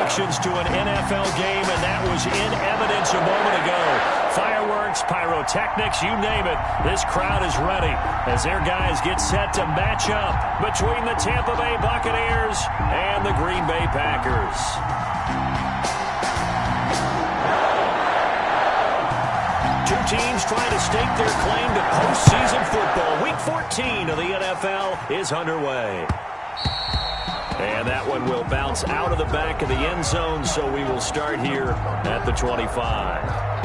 connections to an NFL game, and that was in evidence a moment ago. Fireworks, pyrotechnics, you name it. This crowd is ready as their guys get set to match up between the Tampa Bay Buccaneers and the Green Bay Packers. Two teams trying to stake their claim to postseason football. Week 14 of the NFL is underway. And that one will bounce out of the back of the end zone, so we will start here at the 25.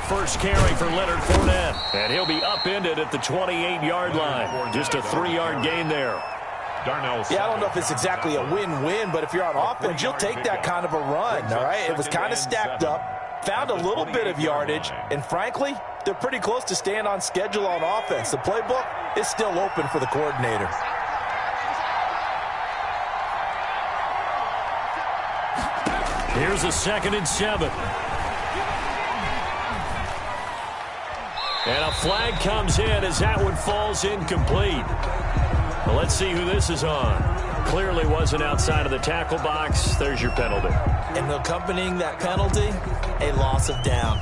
First carry for Leonard Fournette, and he'll be upended at the 28-yard line. Just a 3-yard gain there. Yeah, I don't know if it's exactly a win-win, but if you're on offense, you'll take that kind of a run, all right? It was kind of stacked up, found a little bit of yardage, and frankly, they're pretty close to staying on schedule on offense. The playbook is still open for the coordinator. Here's a 2nd and 7. And a flag comes in as that one falls incomplete. Well, let's see who this is on. Clearly wasn't outside of the tackle box. There's your penalty. And accompanying that penalty, a loss of down.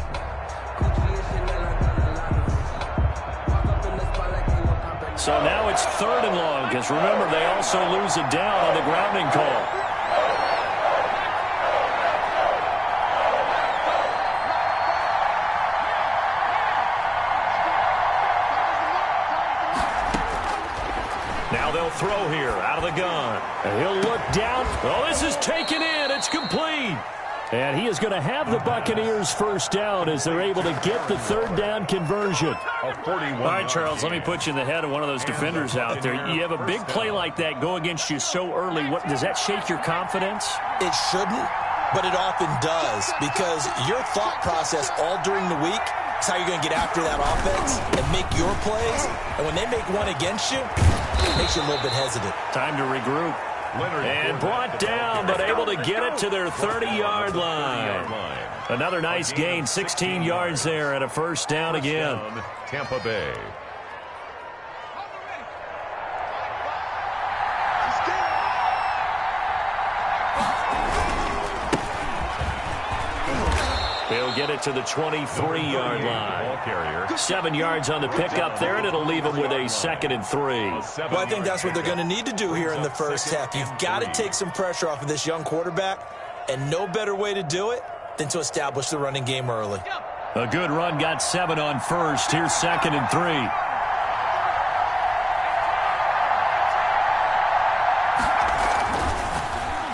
So now it's 3rd and long, because remember, they also lose a down on the grounding call. Now they'll throw here out of the gun. And he'll look down. Oh, this is taken in. It's complete. And he is going to have the Buccaneers first down as they're able to get the 3rd down conversion. All right, Charles, let me put you in the head of one of those defenders out there. You have a big play like that go against you so early. What does that shake your confidence? It shouldn't, but it often does, because your thought process all during the week is how you're going to get after that offense and make your plays. And when they make one against you, it makes you a little bit hesitant. Time to regroup. And brought down, but able to get it to their 30-yard line. Another nice gain, 16 yards there, and a first down again. Tampa Bay. He'll get it to the 23-yard line. 7 yards on the pickup there, and it'll leave him with a 2nd and 3. Well, I think that's what they're going to need to do here in the first half. You've got to take some pressure off of this young quarterback, and no better way to do it than to establish the running game early. A good run, got 7 on first. Here's 2nd and 3.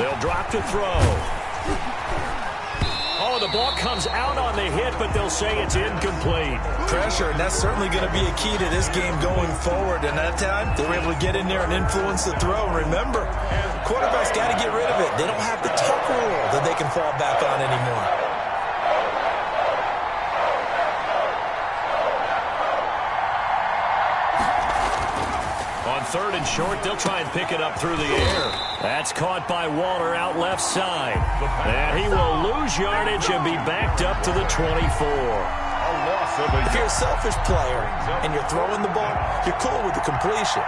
They'll drop to throw. Oh, the ball comes out on the hit, but they'll say it's incomplete. Pressure, and that's certainly going to be a key to this game going forward. And that time, they were able to get in there and influence the throw. And remember, quarterbacks got to get rid of it. They don't have the tuck rule that they can fall back on anymore. On 3rd and short, they'll try and pick it up through the air. That's caught by Waller out left side. And he will lose yardage and be backed up to the 24. If you're a selfish player and you're throwing the ball, you're cool with the completion.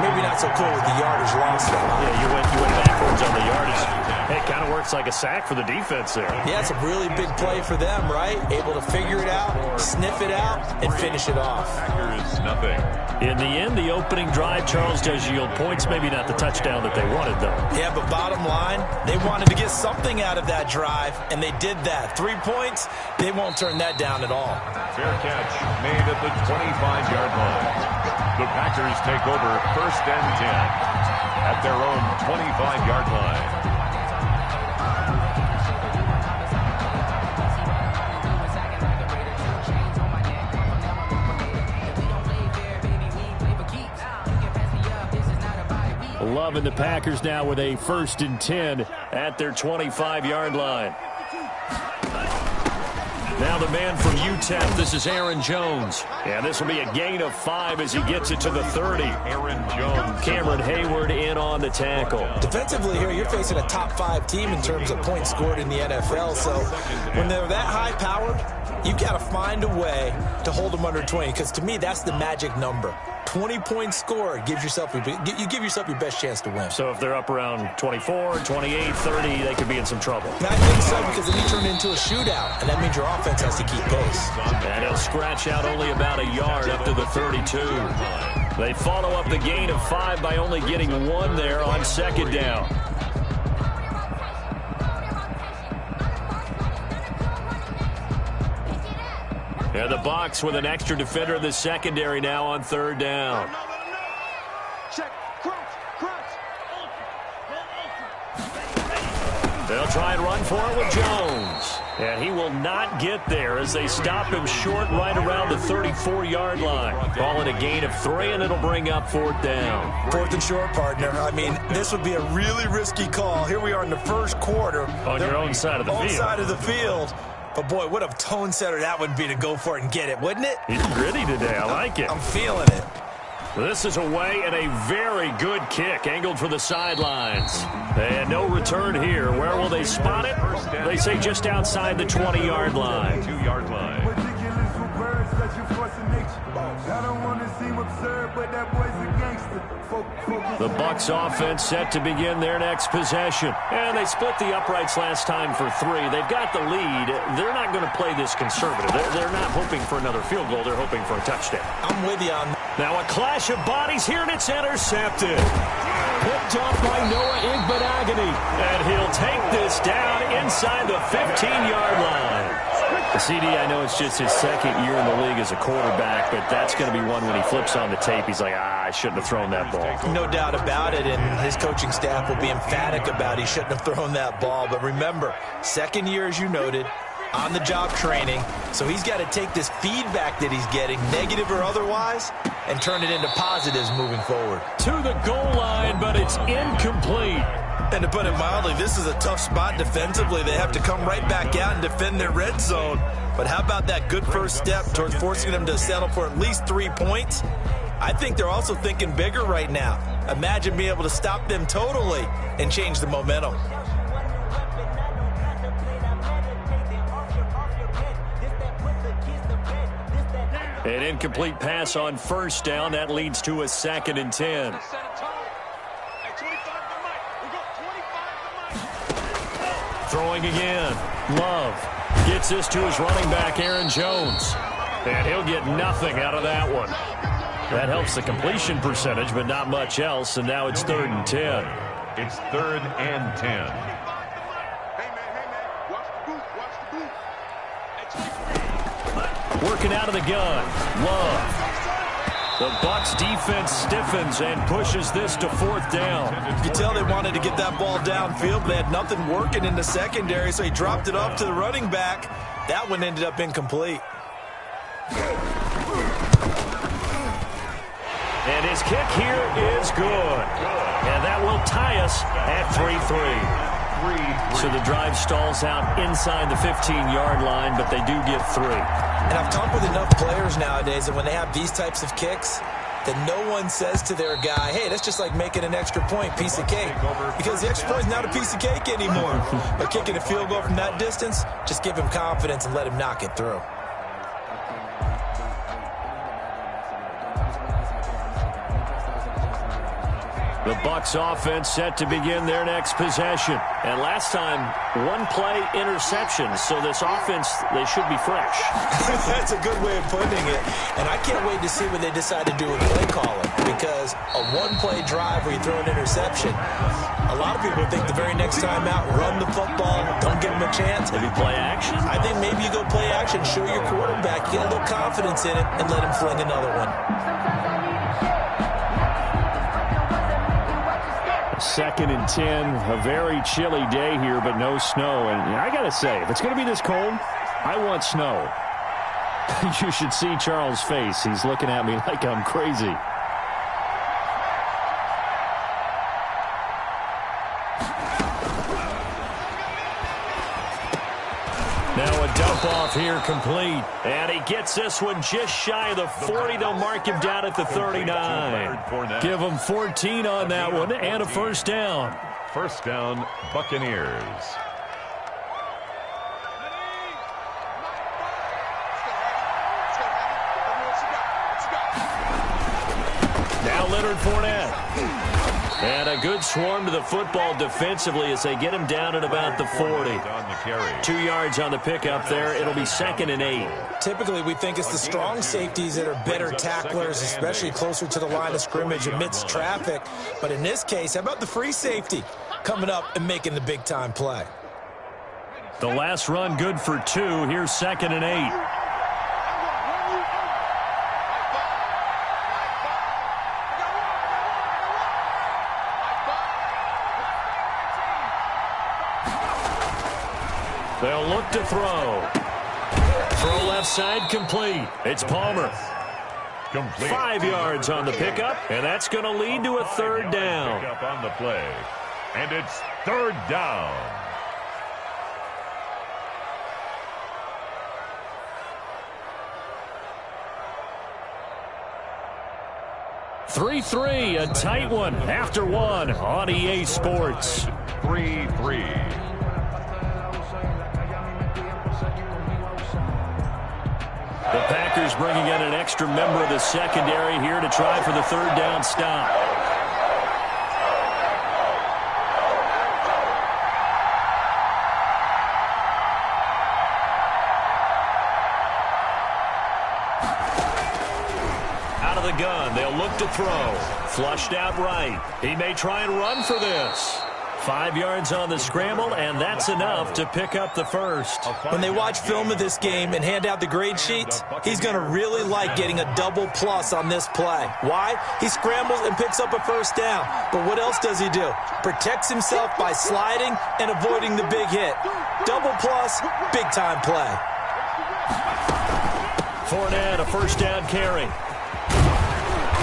Maybe not so cool with the yardage lost. Yeah, you went backwards on the yardage. Hey, it kind of works like a sack for the defense there. Yeah, it's a really big play for them, right? Able to figure it out, sniff it out, and finish it off. Nothing. In the end, the opening drive, Charles, does yield points. Maybe not the touchdown that they wanted, though. Yeah, but bottom line, they wanted to get something out of that drive, and they did that. 3 points, they won't turn that down at all. Fair catch made at the 25-yard line. The Packers take over 1st and 10 at their own 25-yard line. Loving the Packers now with a 1st and 10 at their 25-yard line. Now the man from UTEP, this is Aaron Jones. And this will be a gain of 5 as he gets it to the 30. Aaron Jones. Cameron Hayward in on the tackle. Defensively here, you're facing a top 5 team in terms of points scored in the NFL. So when they're that high-powered, you've got to find a way to hold them under 20. Because to me, that's the magic number. 20 points scored gives yourself you give yourself your best chance to win. So if they're up around 24, 28, 30, they could be in some trouble. I think so, because then you turn it into a shootout, and that means your offense has to keep pace. And he'll scratch out only about a yard up to the 32. They follow up the gain of 5 by only getting 1 there on second down. And the Bucs with an extra defender in the secondary now on third down. They'll try and run for it with Jones. And he will not get there as they stop him short right around the 34-yard line. Ball in a gain of 3, and it'll bring up 4th down. 4th and short, partner. I mean, this would be a really risky call. Here we are in the first quarter. On your own side of the field. On side of the field. But, boy, what a tone setter that would be to go for it and get it, wouldn't it? He's gritty today. I like it. I'm feeling it. This is away and a very good kick angled for the sidelines. And no return here. Where will they spot it? They say just outside the 20-yard line. 2-yard line. The Bucs offense set to begin their next possession. And they split the uprights last time for 3. They've got the lead. They're not going to play this conservative. They're not hoping for another field goal. They're hoping for a touchdown. I'm with you on that. Now a clash of bodies here, and it's intercepted. Picked off by Noah Igbenogany. And he'll take this down inside the 15-yard line. CD, I know it's just his second year in the league as a quarterback, but that's going to be one when he flips on the tape. He's like, I shouldn't have thrown that ball. No doubt about it, and his coaching staff will be emphatic about he shouldn't have thrown that ball. But remember, second year, as you noted, on-the-job training, so he's got to take this feedback that he's getting, negative or otherwise, and turn it into positives moving forward. To the goal line, but it's incomplete. And to put it mildly, this is a tough spot defensively. They have to come right back out and defend their red zone. But how about that good first step towards forcing them to settle for at least 3 points? I think they're also thinking bigger right now. Imagine being able to stop them totally and change the momentum. An incomplete pass on first down. That leads to a 2nd and 10. Throwing again. Love gets this to his running back, Aaron Jones. And he'll get nothing out of that one. That helps the completion percentage, but not much else. And now it's 3rd and 10. It's 3rd and 10. Working out of the gun. Love. The Bucs defense stiffens and pushes this to 4th down. You can tell they wanted to get that ball downfield, but they had nothing working in the secondary, so he dropped it off to the running back. That one ended up incomplete. And his kick here is good. And that will tie us at 3-3. So the drive stalls out inside the 15-yard line, but they do get 3. And I've talked with enough players nowadays that when they have these types of kicks, that no one says to their guy, hey, that's just like making an extra point, piece of cake. Because the extra point is not a piece of cake anymore. But kicking a field goal from that distance, just give him confidence and let him knock it through. The Bucs offense set to begin their next possession. And last time, 1-play interception. So this offense, they should be fresh. That's a good way of putting it. And I can't wait to see what they decide to do with play calling. Because a 1-play drive where you throw an interception, a lot of people think the very next time out, run the football, don't give them a chance. Maybe play action? I think maybe you go play action, show your quarterback, get a little confidence in it, and let him fling another one. 2nd and 10, a very chilly day here, but no snow. And I got to say, if it's going to be this cold, I want snow. You should see Charles' face. He's looking at me like I'm crazy. Dump off here complete. And he gets this one just shy of the 40. They'll mark him down at the 39. Give him 14 on that one and a first down. First down, Buccaneers. Now Leonard Fournette. And a good swarm to the football defensively as they get him down at about the 40. 2 yards on the pickup there. It'll be 2nd and 8. Typically, we think it's the strong safeties that are better tacklers, especially closer to the line of scrimmage amidst traffic. But in this case, how about the free safety coming up and making the big-time play? The last run good for 2. Here's 2nd and 8. They'll look to throw. Throw left side complete. It's Palmer. Complete. 5 yards on the pickup, and that's going to lead to a 3rd down. Pick up on the play, and it's 3rd down. Three, a tight one after one on EA Sports. 3-3. The Packers bringing in an extra member of the secondary here to try for the 3rd down stop. Out of the gun, they'll look to throw. Flushed out right. He may try and run for this. 5 yards on the scramble, and that's enough to pick up the first. When they watch film of this game and hand out the grade sheets, he's going to really like getting a double plus on this play. Why? He scrambles and picks up a first down. But what else does he do? Protects himself by sliding and avoiding the big hit. Double plus, big-time play. Fournette, a first down carry.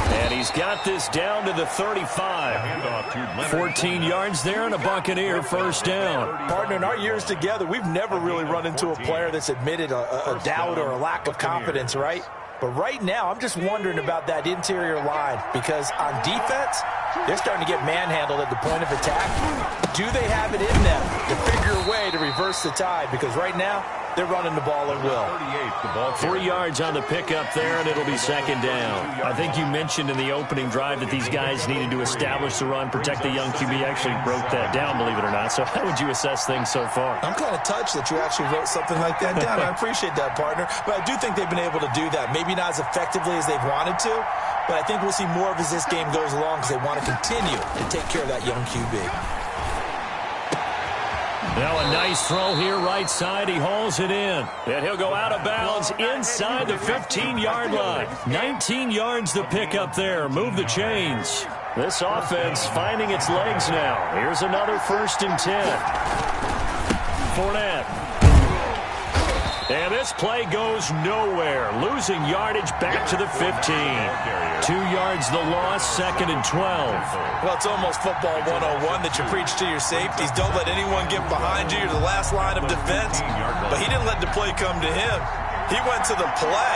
And he's got this down to the 35. 14 yards there and a Buccaneer first down. Partner, in our years together, we've never really run into a player that's admitted a doubt or a lack of confidence, right? But right now, I'm just wondering about that interior line because on defense, they're starting to get manhandled at the point of attack. Do they have it in them to figure a way to reverse the tide? Because right now, they're running the ball at will. 3 yards on the pickup there, and it'll be 2nd down. I think you mentioned in the opening drive that these guys needed to establish the run, protect the young QB. Actually broke that down, believe it or not. So how would you assess things so far? I'm kind of touched that you actually wrote something like that down. I appreciate that, partner. But I do think they've been able to do that. Maybe not as effectively as they've wanted to, but I think we'll see more of as this game goes along because they want to continue to take care of that young QB. Now a nice throw here right side. He hauls it in. And he'll go out of bounds inside the 15-yard line. 19 yards to pick up there. Move the chains. This offense finding its legs now. Here's another 1st and 10. Fournette. And this play goes nowhere. Losing yardage back to the 15. 2 yards the loss, 2nd and 12. Well, it's almost football 101 that you preach to your safeties. Don't let anyone get behind you. You're the last line of defense. But he didn't let the play come to him. He went to the play.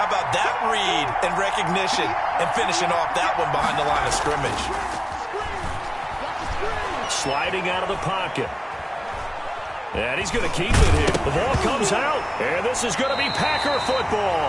How about that read and recognition and finishing off that one behind the line of scrimmage? Sliding out of the pocket. And he's going to keep it here. The ball comes out, and this is going to be Packer football.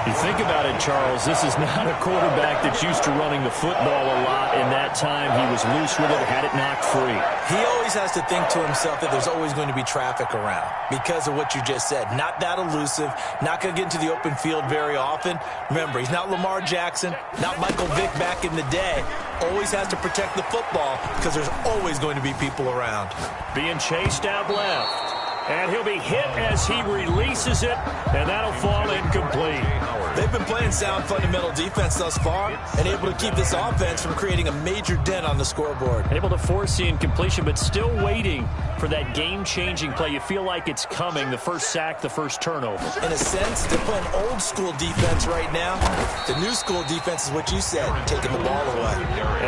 You think about it, Charles, this is not a quarterback that's used to running the football a lot. In that time, he was loose with it, had it knocked free. He always has to think to himself that there's always going to be traffic around because of what you just said. Not that elusive, not going to get into the open field very often. Remember, he's not Lamar Jackson, not Michael Vick back in the day. Always has to protect the football because there's always going to be people around. Being chased out left. And he'll be hit as he releases it, and that'll fall incomplete. They've been playing sound fundamental defense thus far and able to keep this offense from creating a major dent on the scoreboard. Able to force the incompletion, but still waiting for that game-changing play. You feel like it's coming, the first sack, the first turnover. In a sense, they're playing old-school defense right now. The new-school defense is what you said, taking the ball away.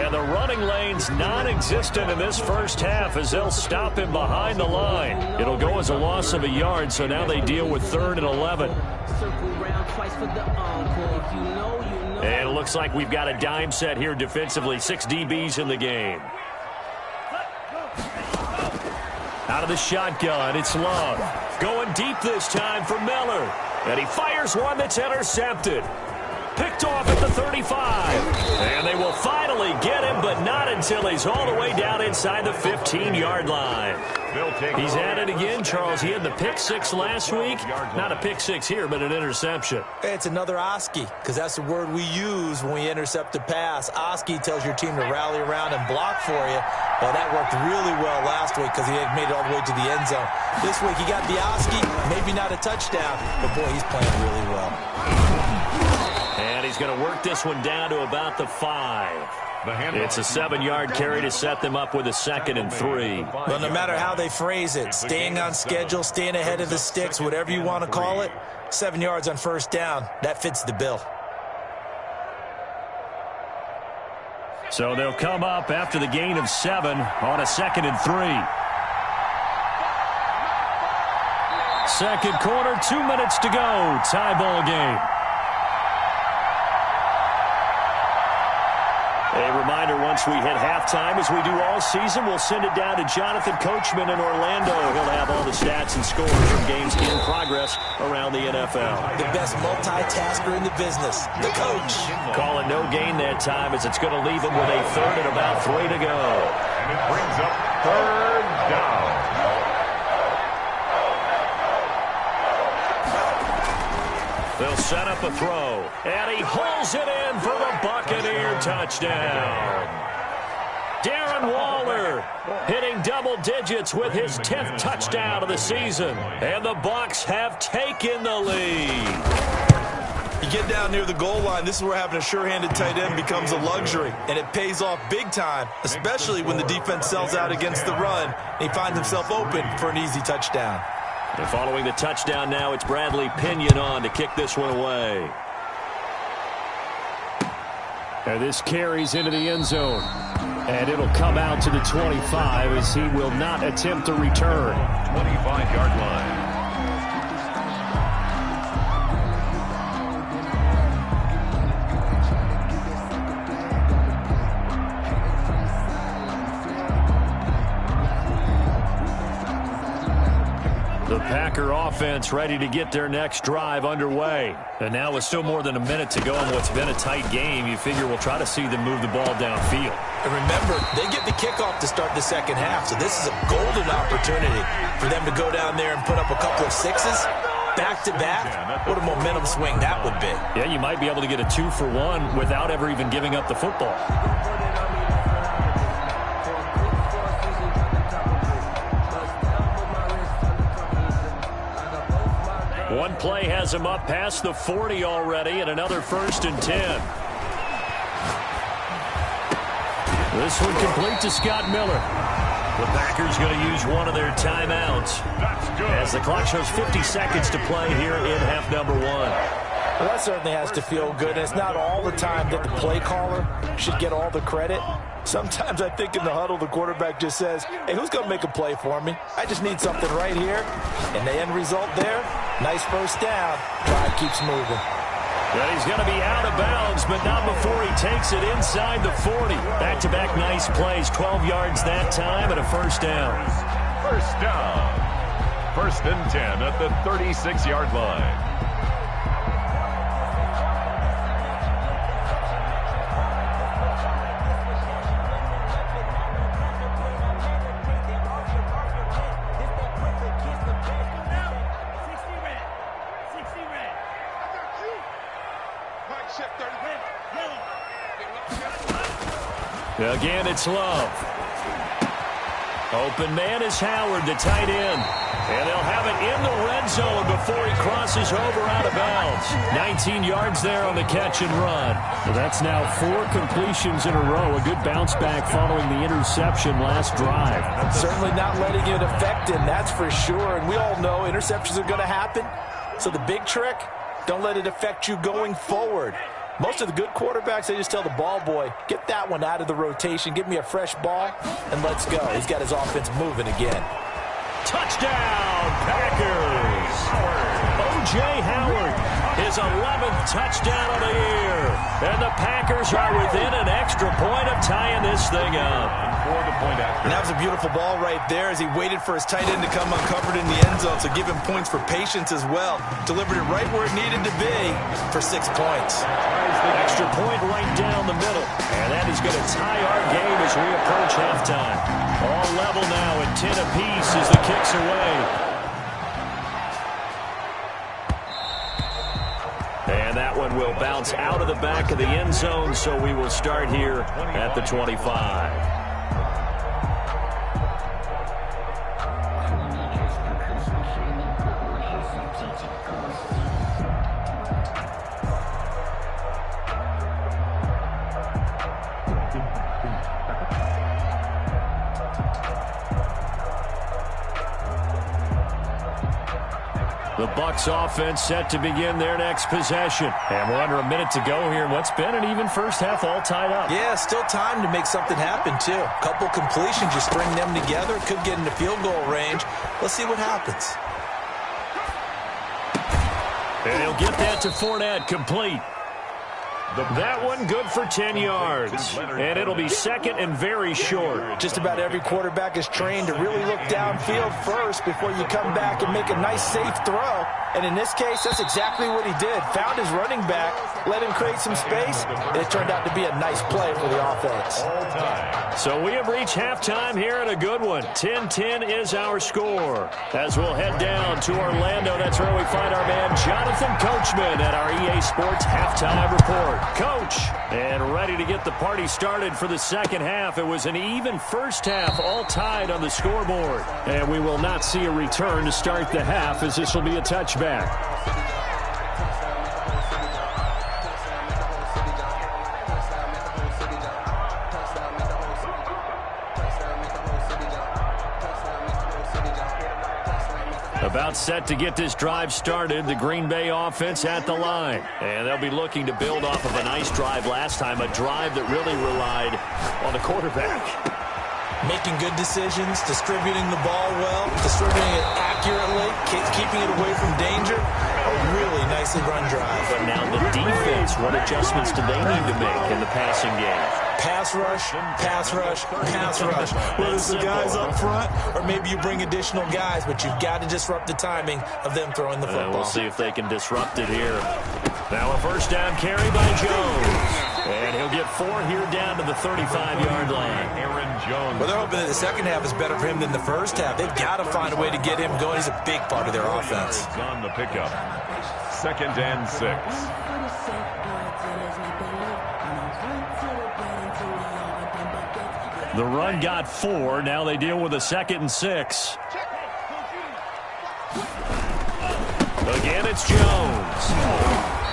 And the running lane's non-existent in this first half as they'll stop him behind the line. It'll go as was a loss of a yard, so now they deal with 3rd and 11. And it looks like we've got a dime set here defensively. 6 DBs in the game. Out of the shotgun, it's Love. Going deep this time for Miller. And he fires one that's intercepted. Picked off at the 35. And they will finally get him, but not until he's all the way down inside the 15-yard line. He's at it again, Charles. He had the pick 6 last week. Not a pick 6 here, but an interception. It's another Oski, because that's the word we use when we intercept a pass. Oski tells your team to rally around and block for you. Well, that worked really well last week because he had made it all the way to the end zone. This week he got the Oski, maybe not a touchdown, but boy, he's playing really well. And he's going to work this one down to about the 5. It's a 7-yard carry to set them up with a 2nd and 3. Well, no matter how they phrase it, staying on schedule, staying ahead of the sticks, whatever you want to call it, 7 yards on 1st down, that fits the bill. So they'll come up after the gain of 7 on a 2nd and 3. 2nd quarter, 2 minutes to go. Tie ball game. A reminder, once we hit halftime, as we do all season, we'll send it down to Jonathan Coachman in Orlando. He'll have all the stats and scores from games in progress around the NFL. The best multitasker in the business, the coach. Call it no gain that time, as it's going to leave him with a 3rd and about 3 to go. And it brings up 3rd down. They'll set up a throw, and he hauls it in for the Buccaneer touchdown. Darren Waller hitting double digits with his 10th touchdown of the season, and the Bucs have taken the lead. You get down near the goal line, this is where having a sure-handed tight end becomes a luxury, and it pays off big time, especially when the defense sells out against the run, and he finds himself open for an easy touchdown. And following the touchdown now, it's Bradley Pinion on to kick this one away. And this carries into the end zone. And it'll come out to the 25 as he will not attempt to return. 25-yard line. The Packer offense ready to get their next drive underway. And now with still more than a minute to go in what's been a tight game, you figure we'll try to see them move the ball downfield. And remember, they get the kickoff to start the 2nd half, so this is a golden opportunity for them to go down there and put up a couple of 6s back-to-back. What a momentum swing that would be. Yeah, you might be able to get a 2-for-1 without ever even giving up the football. One play has him up past the 40 already, and another 1st and 10. This one complete to Scott Miller. The Packers going to use one of their timeouts. That's good. As the clock shows 50 seconds to play here in half number 1. Well, that certainly has to feel good, and it's not all the time that the play caller should get all the credit. Sometimes I think in the huddle, the quarterback just says, hey, who's going to make a play for me? I just need something right here. And the end result there, nice 1st down. Drive keeps moving. Well, he's going to be out of bounds, but not before he takes it inside the 40. Back-to-back nice plays, 12 yards that time, and a 1st down. 1st down. 1st and 10 at the 36-yard line. Again, it's Love. Open man is Howard, the tight end. And they'll have it in the red zone before he crosses over out of bounds. 19 yards there on the catch and run. Well, that's now 4 completions in a row. A good bounce back following the interception last drive. Certainly not letting it affect him, that's for sure. And we all know interceptions are going to happen. So the big trick, don't let it affect you going forward. Most of the good quarterbacks, they just tell the ball boy, get that one out of the rotation, give me a fresh ball, and let's go. He's got his offense moving again. Touchdown, Packers. O.J. Howard, his 11th touchdown of the year. And the Packers are within an extra point of tying this thing up. And that was a beautiful ball right there as he waited for his tight end to come uncovered in the end zone, so give him points for patience as well. Delivered it right where it needed to be for 6 points. Extra point right down the middle. And that is going to tie our game as we approach halftime. All level now at 10 apiece as the kicks away. And that one will bounce out of the back of the end zone, so we will start here at the 25. The Bucs offense set to begin their next possession. And we're under a minute to go here in what's been an even first half, all tied up. Yeah, still time to make something happen, too. A couple completions, you string them together, could get into field goal range. Let's see what happens. And he'll get that to Fournette, complete. That one good for 10 yards. And it'll be second and very short. Just about every quarterback is trained to really look downfield first before you come back and make a nice, safe throw. And in this case, that's exactly what he did. Found his running back, let him create some space, and it turned out to be a nice play for the offense. So we have reached halftime here at a good one. 10-10 is our score. As we'll head down to Orlando, that's where we find our man Jonathan Coachman at our EA Sports Halftime Report. Coach, and ready to get the party started for the second half. It was an even first half, all tied on the scoreboard. And we will not see a return to start the half, as this will be a touchback. About set to get this drive started, the Green Bay offense at the line. And they'll be looking to build off of a nice drive last time, a drive that really relied on the quarterback. Making good decisions, distributing the ball well, distributing it accurately, keeping it away from danger. A really nicely run drive. But now the defense, what adjustments do they need to make in the passing game? Pass rush, pass rush, pass rush. Whether it's the guys up front or maybe you bring additional guys, but you've got to disrupt the timing of them throwing the football. We'll see if they can disrupt it here. Now a first down carry by Jones. And he'll get 4 here down to the 35-yard line. Aaron Jones. Well, they're hoping that the second half is better for him than the first half. They've got to find a way to get him going. He's a big part of their offense. On the pickup. 2nd and 6. The run got 4. Now they deal with a 2nd and 6. Again, it's Jones.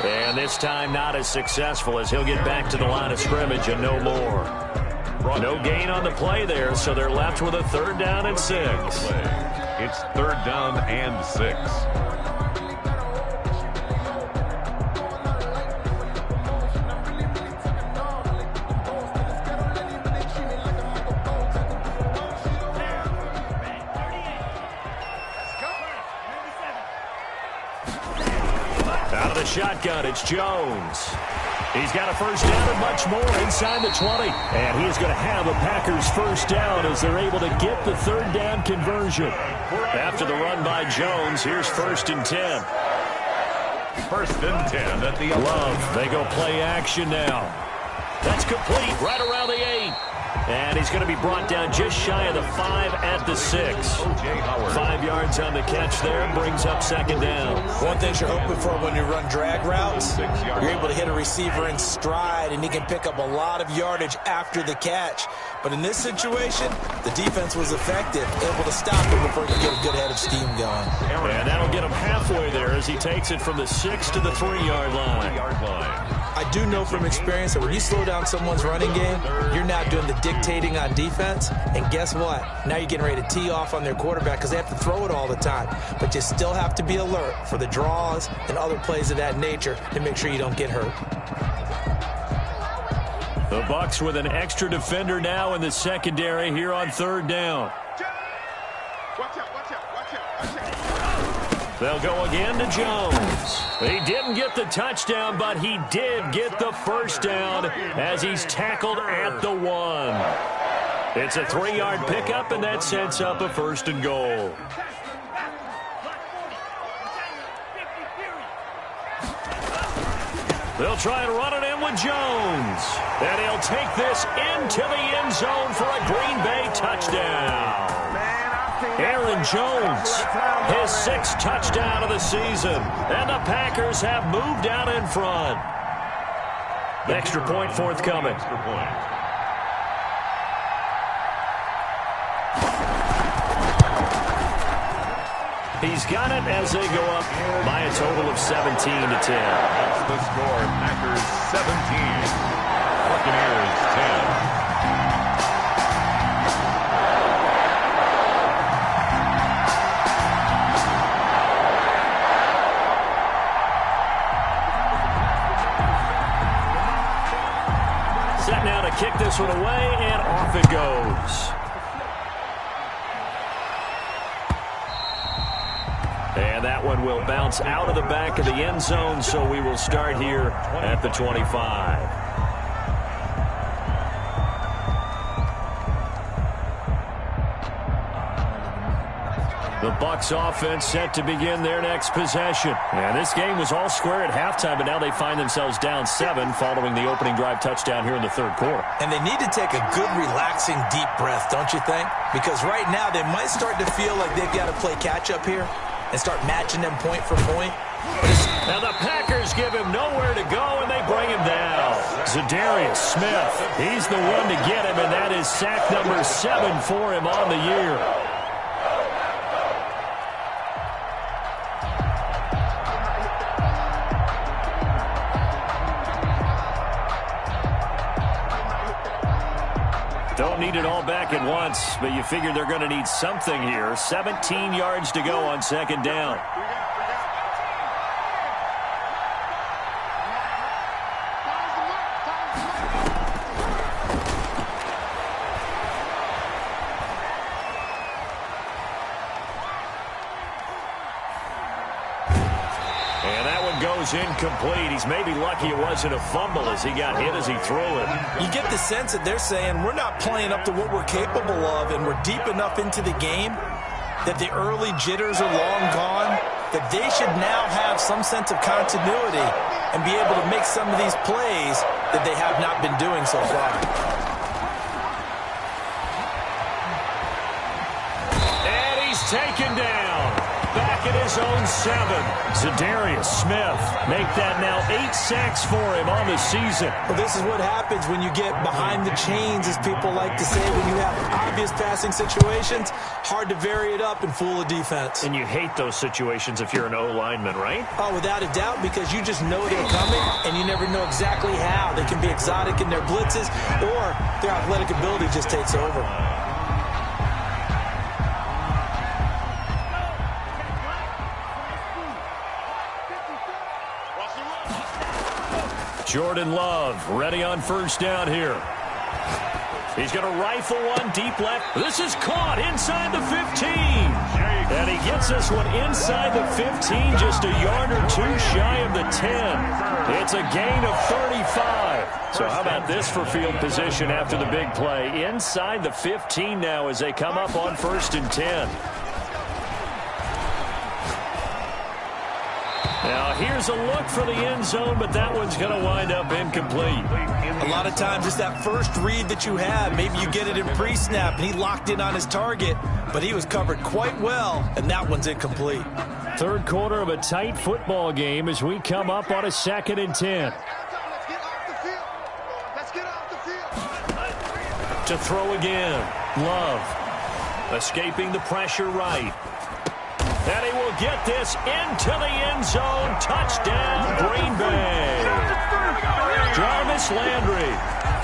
And this time not as successful, as he'll get back to the line of scrimmage and no more. No gain on the play there, so they're left with a 3rd down and 6. It's 3rd down and 6. Out of the shotgun, it's Jones. He's got a first down and much more inside the 20. And he is going to have a Packers first down as they're able to get the 3rd down conversion. After the run by Jones, here's 1st and 10. 1st and 10 at the 11. Love, they go play action now. That's complete right around the 8. And he's going to be brought down just shy of the 5 at the 6. 5 yards on the catch there, brings up 2nd down. One thing you're hoping for when you run drag routes, you're able to hit a receiver in stride, and he can pick up a lot of yardage after the catch. But in this situation, the defense was effective, able to stop him before he could get a good head of steam going. And that'll get him halfway there as he takes it from the 6 to the 3-yard line. I do know from experience that when you slow down someone's running game, you're now doing the dictating on defense. And guess what? Now you're getting ready to tee off on their quarterback because they have to throw it all the time. But you still have to be alert for the draws and other plays of that nature to make sure you don't get hurt. The Bucs with an extra defender now in the secondary here on 3rd down. Watch out, watch out. They'll go again to Jones. He didn't get the touchdown, but he did get the first down as he's tackled at the 1. It's a 3-yard pickup, and that sets up a 1st and goal. They'll try and run it in with Jones. And he'll take this into the end zone for a Green Bay touchdown. Aaron Jones, his 6th touchdown of the season. And the Packers have moved out in front. Extra point forthcoming. He's got it as they go up by a total of 17-10. That's the score. Packers 17. Buccaneers 10. Set now to kick this one away, and off it goes. And that one will bounce out of the back of the end zone, so we will start here at the 25. The Bucs offense set to begin their next possession. And this game was all square at halftime, but now they find themselves down 7 following the opening drive touchdown here in the 3rd quarter. And they need to take a good, relaxing, deep breath, don't you think? Because right now they might start to feel like they've got to play catch-up here and start matching them point for point. Now the Packers give him nowhere to go, and they bring him down. Zadarius Smith, he's the one to get him, and that is sack number 7 for him on the year. Don't need it all back at once, but you figure they're going to need something here. 17 yards to go on 2nd down. And that one goes incomplete. He's maybe lucky it wasn't a fumble as he got hit as he threw it. You get the sense that they're saying we're not playing up to what we're capable of, and we're deep enough into the game that the early jitters are long gone, that they should now have some sense of continuity and be able to make some of these plays that they have not been doing so far. And he's taken down. Back at his own 7. Zadarius Smith make that now 8 sacks for him on the season. Well, this is what happens when you get behind the chains, as people like to say. When you have obvious passing situations, hard to vary it up and fool a defense. And you hate those situations if you're an O-lineman, right? Oh, without a doubt, because you just know they're coming, and you never know exactly how. They can be exotic in their blitzes, or their athletic ability just takes over. Jordan Love ready on 1st down here. He's going to rifle one deep left. This is caught inside the 15. And he gets this one inside the 15, just a yard or 2 shy of the 10. It's a gain of 35. So how about this for field position after the big play? Inside the 15 now as they come up on 1st and 10. Now, here's a look for the end zone, but that one's going to wind up incomplete. A lot of times it's that first read that you have. Maybe you get it in pre-snap, and he locked in on his target, but he was covered quite well, and that one's incomplete. 3rd quarter of a tight football game as we come up on a 2nd and 10. To throw again. Love escaping the pressure right. And he will get this into the end zone. Touchdown, Green Bay. Jarvis Landry,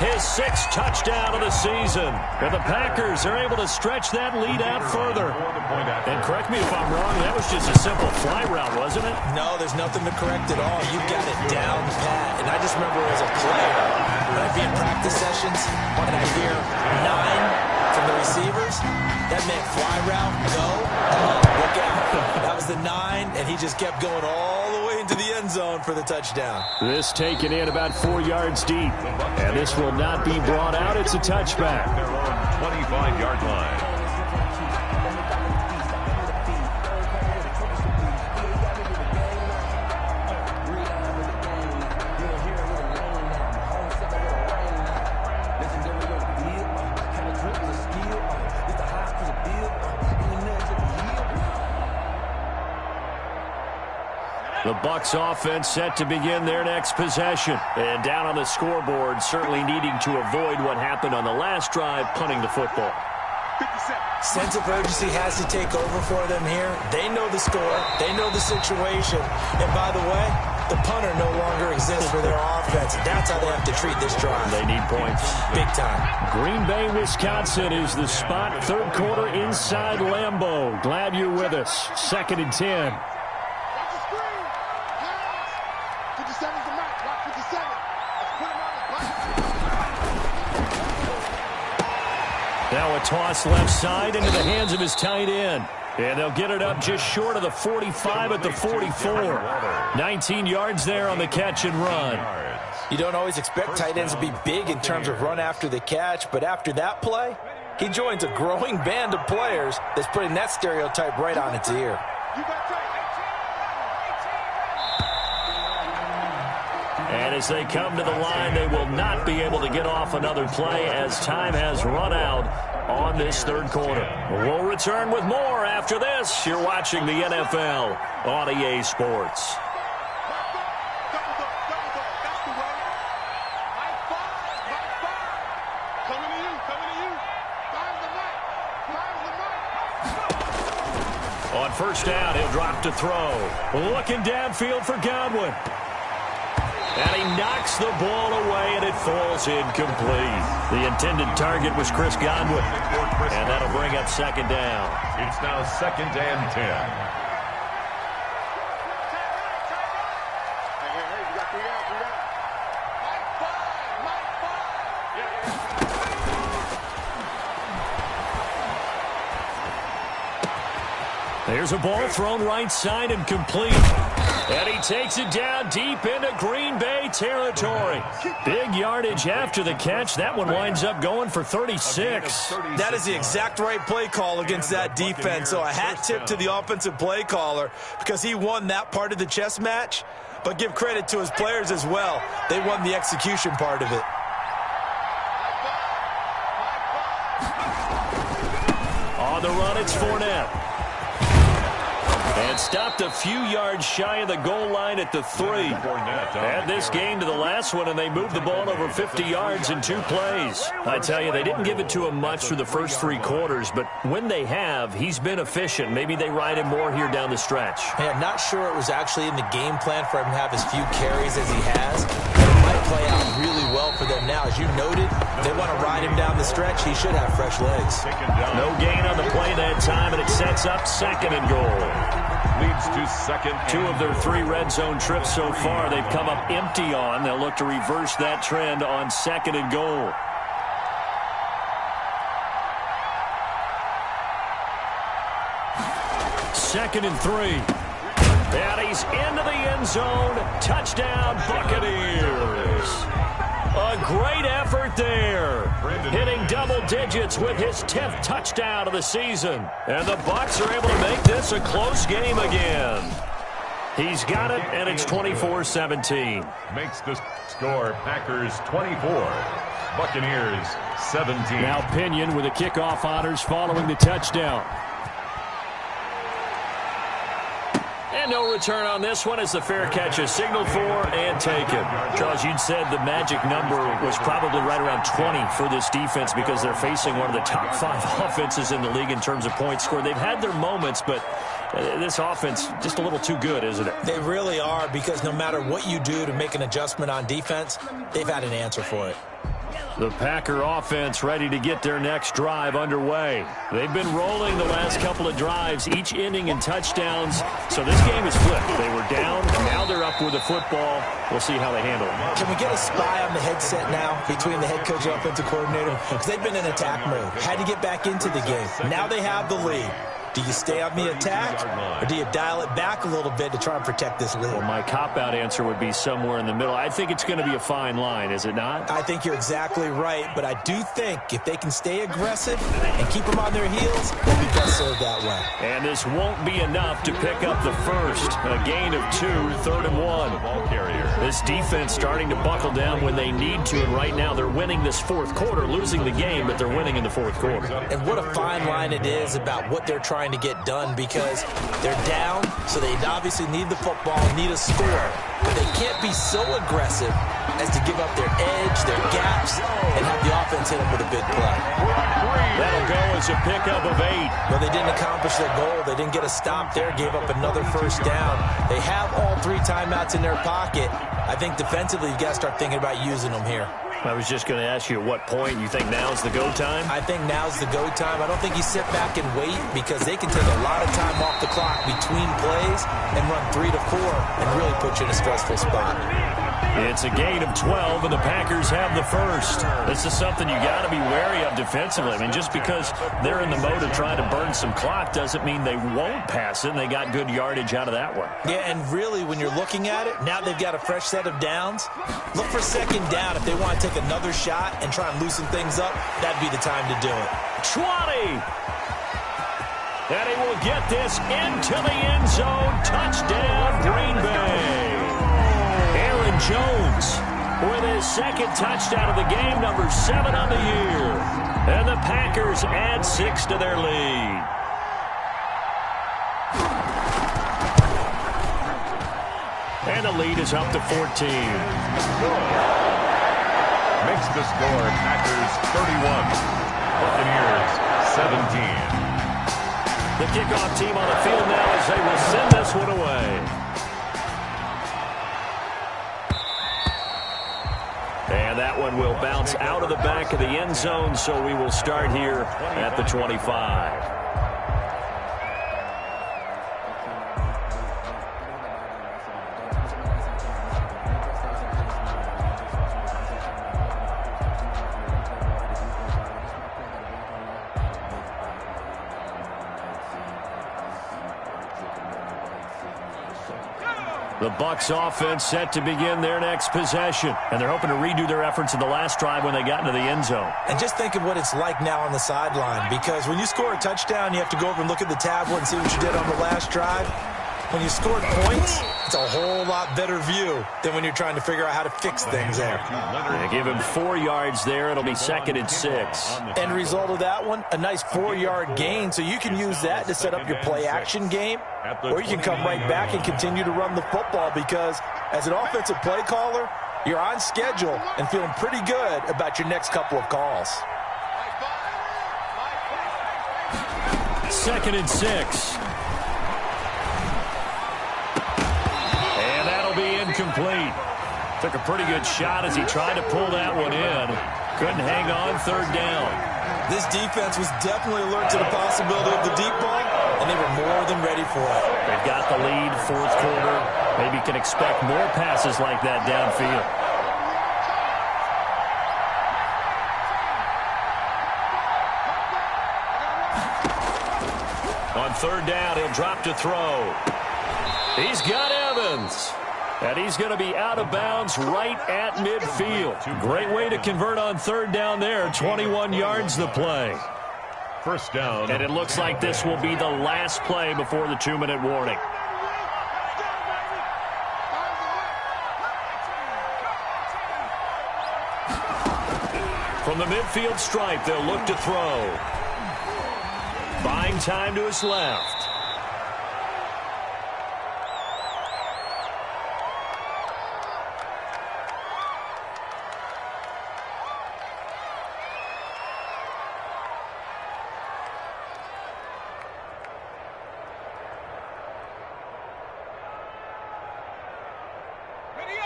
his 6th touchdown of the season. And the Packers are able to stretch that lead out further. And correct me if I'm wrong, that was just a simple fly route, wasn't it? No, there's nothing to correct at all. You got it down pat. And I just remember as a player, when I'd be in practice sessions, and I'd hear 9 from the receivers, that meant fly route, go, look out. That was the 9, and he just kept going all the way into the end zone for the touchdown. This taken in about 4 yards deep. And this will not be brought out. It's a touchback. Their own 25-yard line. The Bucs offense set to begin their next possession. And down on the scoreboard, certainly needing to avoid what happened on the last drive, punting the football. Sense of urgency has to take over for them here. They know the score. They know the situation. And by the way, the punter no longer exists for their offense. That's how they have to treat this drive. They need points. Big time. Green Bay, Wisconsin is the spot. Third quarter inside Lambeau. Glad you're with us. 2nd and 10. Now a toss left side into the hands of his tight end. And they'll get it up just short of the 45 at the 44. 19 yards there on the catch and run. You don't always expect tight ends to be big in terms of run after the catch, but after that play, he joins a growing band of players that's putting that stereotype right on its ear. And as they come to the line, they will not be able to get off another play as time has run out on this third quarter. We'll return with more after this. You're watching the NFL on EA Sports. On first down, he'll drop to throw. Looking downfield for Godwin. And he knocks the ball away, and it falls incomplete. The intended target was Chris Godwin. And that'll bring up 2nd down. It's now 2nd and 10. There's a ball thrown right side and complete. And he takes it down deep into Green Bay territory. Big yardage after the catch. That one winds up going for 36. That is the exact right play call against that defense. So a hat tip to the offensive play caller because he won that part of the chess match. But give credit to his players as well. They won the execution part of it. On the run, it's Fournette. And stopped a few yards shy of the goal line at the 3. Add this game to the last one, and they moved the ball over 50 yards in 2 plays. I tell you, they didn't give it to him much through the first 3 quarters, but when they have, he's been efficient. Maybe they ride him more here down the stretch. Hey, I'm not sure it was actually in the game plan for him to have as few carries as he has, but it might play out really well for them now. As you noted, they want to ride him down the stretch. He should have fresh legs. No gain on the play that time, and it sets up 2nd and goal. Leads to 2nd. 2 of their 3 red zone trips so far they've come up empty on. They'll look to reverse that trend on 2nd and goal. Second and 3. And he's into the end zone. Touchdown, Buccaneers. A great effort there. Hitting double digits with his 10th touchdown of the season. And the Bucs are able to make this a close game again. He's got it, and it's 24-17. Makes the score Packers 24, Buccaneers 17. Now Pinion with the kickoff honors following the touchdown. And no return on this one as the fair catch is signaled for and taken. Charles, you'd said the magic number was probably right around 20 for this defense because they're facing one of the top 5 offenses in the league in terms of points scored. They've had their moments, but this offense just a little too good, isn't it? They really are, because no matter what you do to make an adjustment on defense, they've had an answer for it. The Packer offense ready to get their next drive underway. They've been rolling the last couple of drives, each inning in touchdowns. So this game is flipped. They were down, and now they're up with the football. We'll see how they handle it. Can we get a spy on the headset now between the head coach and offensive coordinator? Because they've been in attack mode. Had to get back into the game. Now they have the lead. Do you stay on the attack, or do you dial it back a little bit to try and protect this lead? Well, my cop-out answer would be somewhere in the middle. I think it's going to be a fine line, is it not? I think you're exactly right, but I do think if they can stay aggressive and keep them on their heels, they'll be best served that way. And this won't be enough to pick up the first. A gain of 2, 3rd and 1. Ball carrier. This defense starting to buckle down when they need to, and right now they're winning this fourth quarter, losing the game, but they're winning in the fourth quarter. And what a fine line it is about what they're trying to get done, because they're down, so they obviously need the football, need a score, but they can't be so aggressive as to give up their edge, their gaps, and have the offense hit them with a big play. That'll go as a pickup of 8. Well, they didn't accomplish their goal. They didn't get a stop there, gave up another first down. They have all 3 timeouts in their pocket. I think defensively you've got to start thinking about using them here. I was just going to ask you at what point you think now's the go time? I think now's the go time. I don't think you sit back and wait, because they can take a lot of time off the clock between plays and run 3 to 4 and really put you in a stressful spot. It's a gain of 12, and the Packers have the first. This is something you got to be wary of defensively. I mean, just because they're in the mode of trying to burn some clock doesn't mean they won't pass it, and they got good yardage out of that one. Yeah, and really, when you're looking at it, now they've got a fresh set of downs. Look for 2nd down. If they want to take another shot and try and loosen things up, that'd be the time to do it. 20! And he will get this into the end zone. Touchdown, Green Bay. Aaron Jones with his 2nd touchdown of the game, number 7 on the year. And the Packers add 6 to their lead. And the lead is up to 14. Makes the score Packers 31, Buccaneers 17. The kickoff team on the field now as they will send this one away. And that one will bounce out of the back of the end zone, so we will start here at the 25. The Bucs offense set to begin their next possession, and they're hoping to redo their efforts in the last drive when they got into the end zone. And just think of what it's like now on the sideline, because when you score a touchdown, you have to go over and look at the tablet and see what you did on the last drive. When you scored points, it's a whole lot better view than when you're trying to figure out how to fix things there. They give him 4 yards there. It'll be 2nd and 6. End result of that one, a nice 4-yard gain, so you can use that to set up your play-action game, or you can come right back and continue to run the football, because as an offensive play caller, you're on schedule and feeling pretty good about your next couple of calls. 2nd and 6. Incomplete. Took a pretty good shot as he tried to pull that one in. Couldn't hang on, 3rd down. This defense was definitely alert to the possibility of the deep ball, and they were more than ready for it. They've got the lead, 4th quarter. Maybe can expect more passes like that downfield. On 3rd down, he'll drop to throw. He's got Evans. And he's going to be out of bounds right at midfield. Great way to convert on 3rd down there. 21 yards the play. First down. And it looks like this will be the last play before the 2-minute warning. From the midfield stripe, they'll look to throw. Buying time to his left.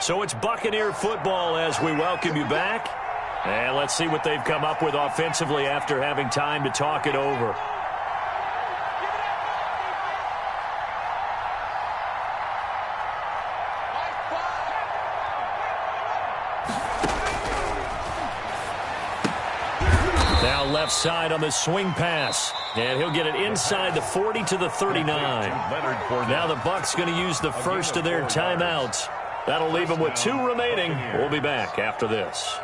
So it's Buccaneer football as we welcome you back. And let's see what they've come up with offensively after having time to talk it over. Now Now left side on the swing pass. And he'll get it inside the 40 to the 39. Now the Bucs going to use the first of their timeouts. That'll leave them with 2 remaining. We'll be back after this.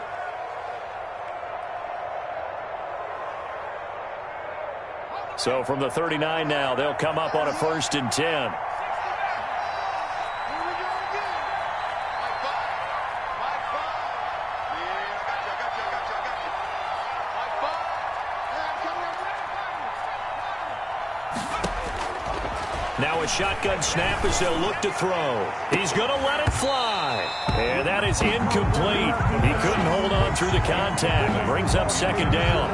So from the 39 now, they'll come up on a 1st and 10. Now a shotgun snap as they'll look to throw. He's going to let it fly. And that is incomplete. He couldn't hold on through the contact. Brings up 2nd down.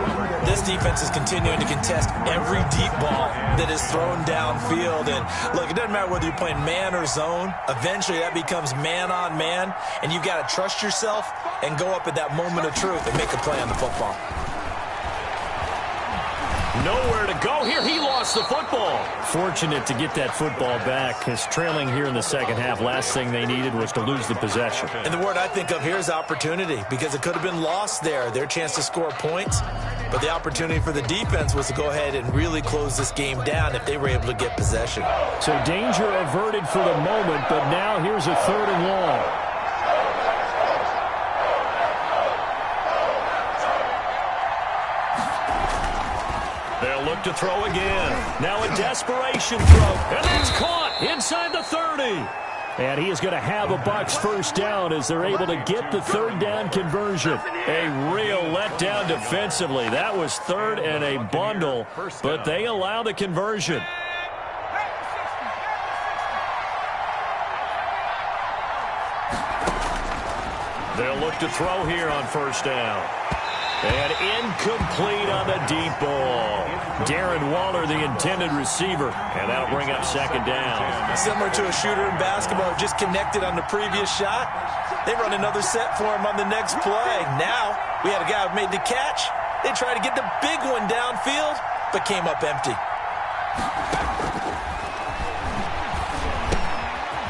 This defense is continuing to contest every deep ball that is thrown downfield. And look, it doesn't matter whether you're playing man or zone. Eventually that becomes man on man. And you've got to trust yourself and go up at that moment of truth and make a play on the football. Nowhere to go here. He lost the football. Fortunate to get that football back. His trailing here in the second half. Last thing they needed was to lose the possession. And the word I think of here is opportunity, because it could have been lost there. Their chance to score points. But the opportunity for the defense was to go ahead and really close this game down if they were able to get possession. So danger averted for the moment, but now here's a 3rd and long. They'll look to throw again. Now a desperation throw. And that's caught inside the 30. And he is going to have a Bucs 1st down as they're able to get the 3rd down conversion. A real letdown defensively. That was 3rd and a bundle, but they allow the conversion. They'll look to throw here on 1st down. And incomplete on the deep ball. Darren Waller, the intended receiver. And that'll bring up 2nd down. Similar to a shooter in basketball, just connected on the previous shot. They run another set for him on the next play. Now, we had a guy who made the catch. They tried to get the big one downfield, but came up empty.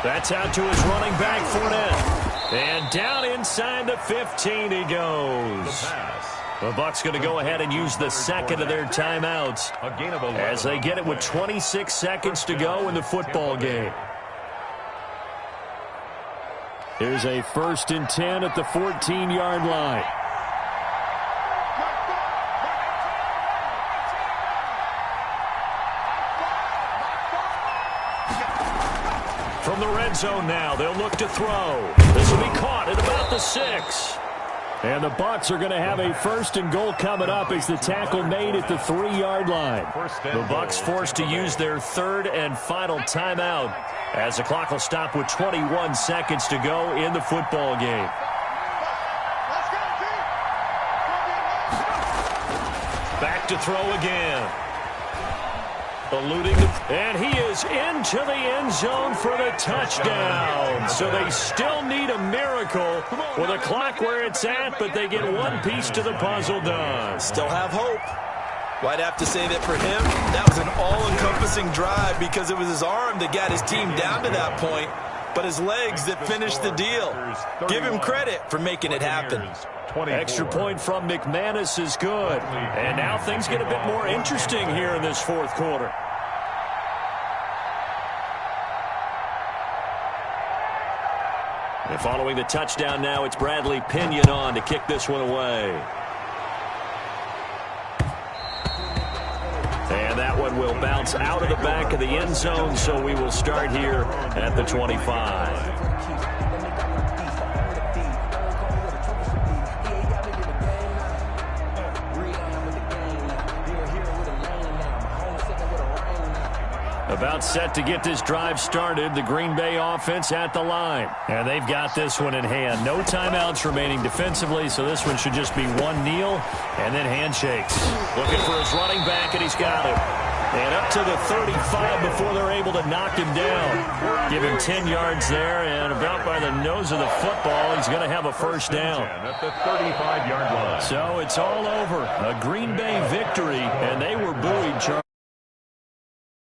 That's out to his running back, Fournette. And down inside the 15 he goes. The Bucs going to go ahead and use the 2nd of their timeouts as they get it with 26 seconds to go in the football game. Here's a 1st and 10 at the 14-yard line. From the red zone now, they'll look to throw. This will be caught at about the 6. And the Bucs are going to have a 1st and goal coming up as the tackle made at the 3-yard line. The Bucs forced to use their 3rd and final timeout as the clock will stop with 21 seconds to go in the football game. Back to throw again. Eluding and he is into the end zone for the touchdown. So they still need a miracle with a clock where it's at, but they get one piece to the puzzle done. Still have hope. Well, I'd have to say that for him, that was an all-encompassing drive because it was his arm that got his team down to that point, but his legs that finished the deal. Give him credit for making it happen. Extra point from McManus is good. And now things get a bit more interesting here in this 4th quarter. And following the touchdown now, it's Bradley Pinion on to kick this one away. And that one will bounce out of the back of the end zone, so we will start here at the 25. About set to get this drive started. The Green Bay offense at the line. And they've got this one in hand. No timeouts remaining defensively, so this one should just be one kneel and then handshakes. Looking for his running back, and he's got him. And up to the 35 before they're able to knock him down. Give him 10 yards there, and about by the nose of the football, he's going to have a 1st down. At the 35-yard line. So it's all over. A Green Bay victory, and they were buoyed, Charles.